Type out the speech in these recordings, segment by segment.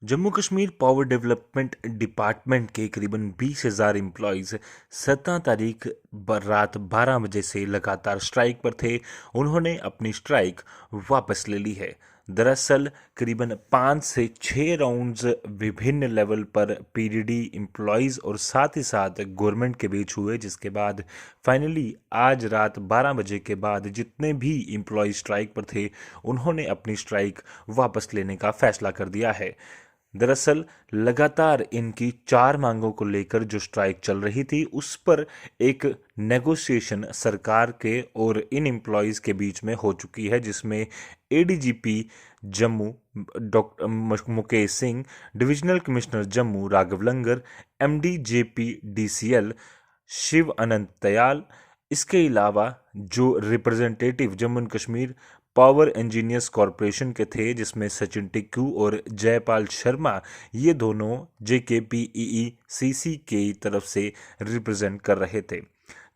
Jammu Kashmir power development department के करीबन 20,000 employees 17 तारीख रात 12 बजे से लगातार स्ट्राइक पर थे। उन्होंने अपनी स्ट्राइक वापस ले ली है। दरअसल करीबन 5 से 6 राउंड्स विभिन्न लेवल पर पीडीडी एम्प्लॉयज़ और साथ ही साथ गवर्नमेंट के बीच हुए, जिसके बाद फाइनली आज रात 12 बजे के बाद जितने भी एम्प्लॉय स्ट्राइक पर थे उन्होंने अपनी स्ट्राइक वापस लेने का फैसला कर दिया है। दरअसल लगातार इनकी 4 मांगों को लेकर जो स्ट्राइक चल रही थी उस पर एक नेगोशिएशन सरकार के और इन एम्प्लॉयज़ के बीच में हो चुकी है, जिसमें ADGP Jammu doctor Mukesh Singh, divisional commissioner Jammu Raghav Langar, MD JPDCL Shiv Anant Dayal, इसके अलावा जो representative Jammu and Kashmir power engineers corporation के थे, जिसमें सचिन टिक्कू और जयपाल शर्मा, ये दोनों जेकेपीईई सीसी की तरफ से रिप्रेजेंट कर रहे थे।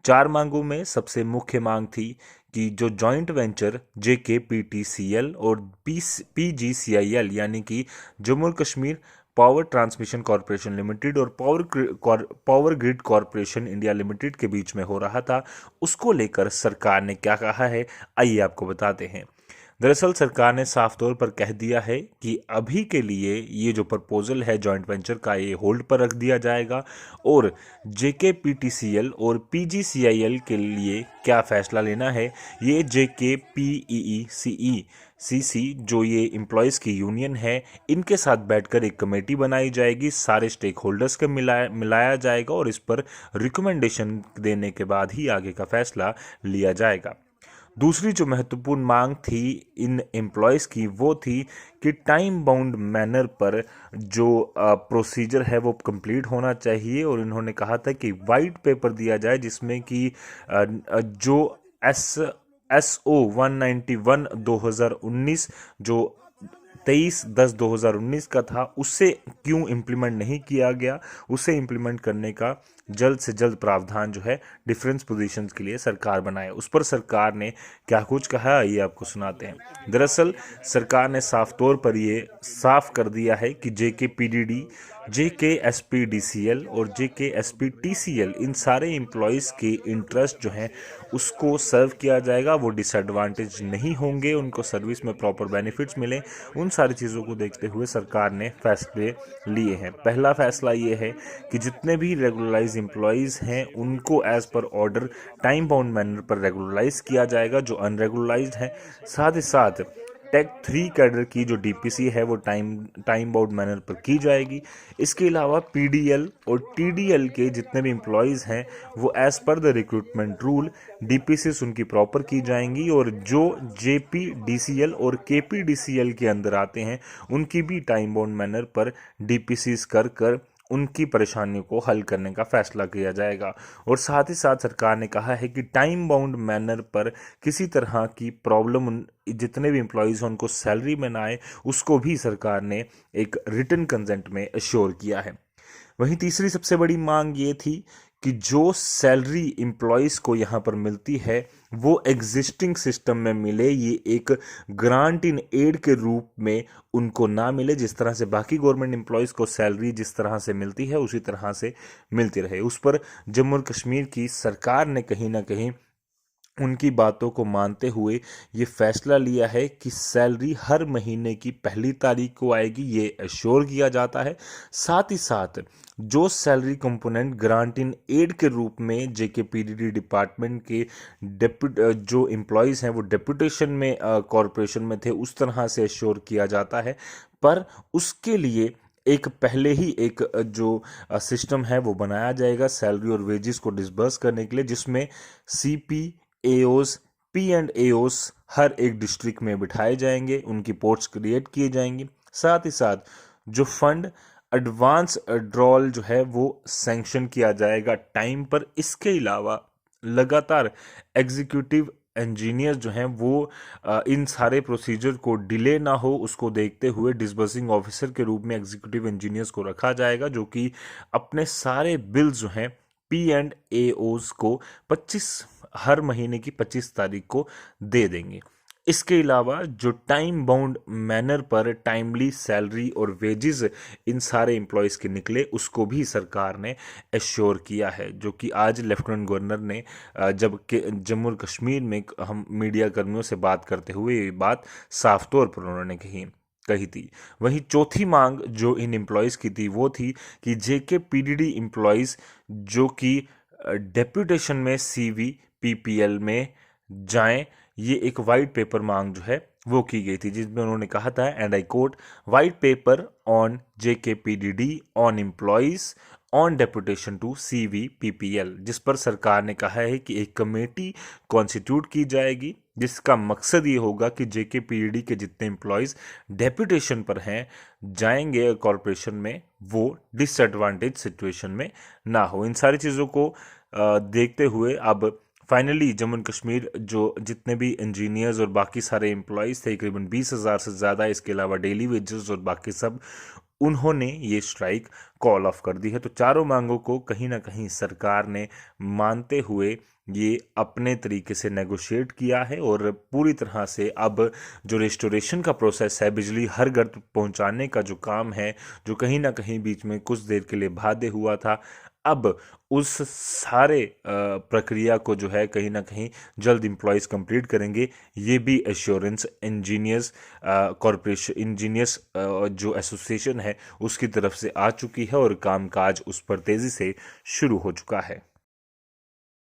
4 मांगों में सबसे मुख्य मांग थी कि जो जॉइंट वेंचर जेकेपीटीसीएल और पीजीसीआईएल यानी कि जम्मू और Kashmir power transmission corporation limited और power grid corporation India limited के बीच में हो रहा था, उसको लेकर सरकार ने क्या कहा है, आइए आपको बताते हैं। दरअसल सरकार ने साफ तौर पर कह दिया है कि अभी के लिए ये जो प्रपोजल है जॉइंट वेंचर का, ये होल्ड पर रख दिया जाएगा और जेकेपीटीसीएल और पीजीसीआईएल के लिए क्या फैसला लेना है, ये जेकेपीईई सीसी जो ये एम्प्लॉयज़ की यूनियन है, इनके साथ बैठकर एक कमेटी बनाई जाएगी, सारे स्टेक होल्डर्स को मिलाया जाएगा और इस पर रिकमेंडेशन देने के बाद ही आगे का फैसला लिया जाएगा। दूसरी जो महत्वपूर्ण मांग थी इन एम्प्लॉयज़ की वो थी कि टाइम बाउंड मैनर पर जो प्रोसीजर है वो कंप्लीट होना चाहिए और इन्होंने कहा था कि वाइट पेपर दिया जाए जिसमें कि जो SO 191 2019 जो 23/10/2019 का था, उससे क्यों इम्प्लीमेंट नहीं किया गया, उसे इम्प्लीमेंट करने का जल्द से जल्द प्रावधान जो है डिफरेंस पोजीशंस के लिए सरकार बनाए। उस पर सरकार ने क्या कुछ कहा, ये आपको सुनाते हैं। दरअसल सरकार ने साफ तौर पर ये साफ कर दिया है कि जेकेपीडीडी, जेकेएसपीडीसीएल और जेकेएसपीटीसीएल इन सारे एम्प्लॉयज़ के इंटरेस्ट जो हैं उसको सर्व किया जाएगा, वो डिसएडवांटेज नहीं होंगे, उनको सर्विस में प्रॉपर बेनिफिट्स मिले। उन सारी चीज़ों को देखते हुए सरकार ने फैसले लिए हैं। पहला फैसला ये है कि जितने भी रेगुलराइज एम्प्लॉयज़ हैं उनको as per order time bound manner पर रेगुलराइज किया जाएगा जो अनरेगुलराइज्ड हैं। साथ ही साथ टेक 3 कैडर की जो डीपीसी है वो टाइम बाउंड मैनर पर की जाएगी। इसके अलावा पीडीएल और टीडीएल के जितने भी एम्प्लॉयज़ हैं वो as per the recruitment rule DPC उनकी प्रॉपर की जाएंगी और जो जेपीडीसीएल और केपीडीसीएल के अंदर आते हैं उनकी भी टाइम बाउंड मैनर पर डीपीसी कर उनकी परेशानियों को हल करने का फैसला किया जाएगा। और साथ ही साथ सरकार ने कहा है कि टाइम बाउंड मैनर पर किसी तरह की प्रॉब्लम जितने भी एम्प्लॉयज़ हैं उनको सैलरी में ना आए, उसको भी सरकार ने एक रिटन कंसेंट में अश्योर किया है। वहीं तीसरी सबसे बड़ी मांग ये थी कि जो सैलरी एम्प्लॉयज़ को यहाँ पर मिलती है वो एग्जिस्टिंग सिस्टम में मिले, ये एक ग्रांट इन एड के रूप में उनको ना मिले। जिस तरह से बाकी गवर्नमेंट एम्प्लॉयज़ को सैलरी जिस तरह से मिलती है उसी तरह से मिलती रहे। उस पर जम्मू और कश्मीर की सरकार ने कहीं ना कहीं उनकी बातों को मानते हुए ये फैसला लिया है कि सैलरी हर महीने की पहली तारीख को आएगी, ये एश्योर किया जाता है। साथ ही साथ जो salary component grant in aid के रूप में जेकेपीडीडी डिपार्टमेंट के जो एम्प्लॉयज़ हैं वो डेपुटेशन में कॉरपोरेशन में थे, उस तरह से एश्योर किया जाता है। पर उसके लिए एक पहले ही एक जो सिस्टम है वो बनाया जाएगा सैलरी और वेजेस को डिसबर्स करने के लिए, जिसमें CP Eos P and Eos हर एक डिस्ट्रिक्ट में बिठाए जाएंगे, उनकी पोर्ट्स क्रिएट किए जाएंगी। साथ ही साथ जो फंड एडवांस ड्रॉल जो है वो सैंक्शन किया जाएगा टाइम पर। इसके अलावा लगातार एग्जीक्यूटिव इंजीनियर जो हैं वो इन सारे प्रोसीजर को डिले ना हो उसको देखते हुए डिसबर्सिंग ऑफिसर के रूप में एग्जीक्यूटिव इंजीनियर्स को रखा जाएगा, जो कि अपने सारे बिल्स जो हैं पी एंड एओस को 25 हर महीने की 25 तारीख को दे देंगे। इसके अलावा जो टाइम बाउंड मैनर पर टाइमली सैलरी और वेजेस इन सारे एम्प्लॉयज़ के निकले, उसको भी सरकार ने एश्योर किया है, जो कि आज लेफ्टिनेंट गवर्नर ने जब के जम्मू और कश्मीर में हम मीडिया कर्मियों से बात करते हुए ये बात साफ तौर पर उन्होंने कही थी। वहीं चौथी मांग जो इन एम्प्लॉयज़ की थी वो थी कि जेके पीडीडी एम्प्लॉयज़ जो कि डेप्यूटेशन में सीवी पीपीएल में जाएं, ये एक वाइट पेपर मांग जो है वो की गई थी, जिसमें उन्होंने कहा था, and I quote, white paper on JKPDD on employees on deputation to CVPPL, जिस पर सरकार ने कहा है कि एक कमेटी कॉन्स्टिट्यूट की जाएगी जिसका मकसद ये होगा कि जेकेपीडीडी के जितने एम्प्लॉयज डेपुटेशन पर हैं जाएंगे कॉरपोरेशन में, वो डिसएडवांटेज सिचुएशन में ना हो। इन सारी चीज़ों को देखते हुए अब फाइनली जम्मू एंड कश्मीर जो जितने भी इंजीनियर्स और बाकी सारे एम्प्लॉयज़ थे, करीबन 20,000 से ज़्यादा, इसके अलावा डेली वेजेस और बाकी सब, उन्होंने ये स्ट्राइक कॉल ऑफ कर दी है। तो चारों मांगों को कहीं ना कहीं सरकार ने मानते हुए ये अपने तरीके से नेगोशिएट किया है और पूरी तरह से अब जो रेस्टोरेशन का प्रोसेस है, बिजली हर घर तक पहुंचाने का जो काम है, जो कहीं ना कहीं बीच में कुछ देर के लिए बाध्य हुआ था, अब उस सारे प्रक्रिया को जो है कहीं ना कहीं जल्द एम्प्लॉयज़ कंप्लीट करेंगे। ये भी एश्योरेंस इंजीनियर्स कॉरपोरेशन इंजीनियर्स जो एसोसिएशन है उसकी तरफ से आ चुकी है और कामकाज उस पर तेज़ी से शुरू हो चुका है।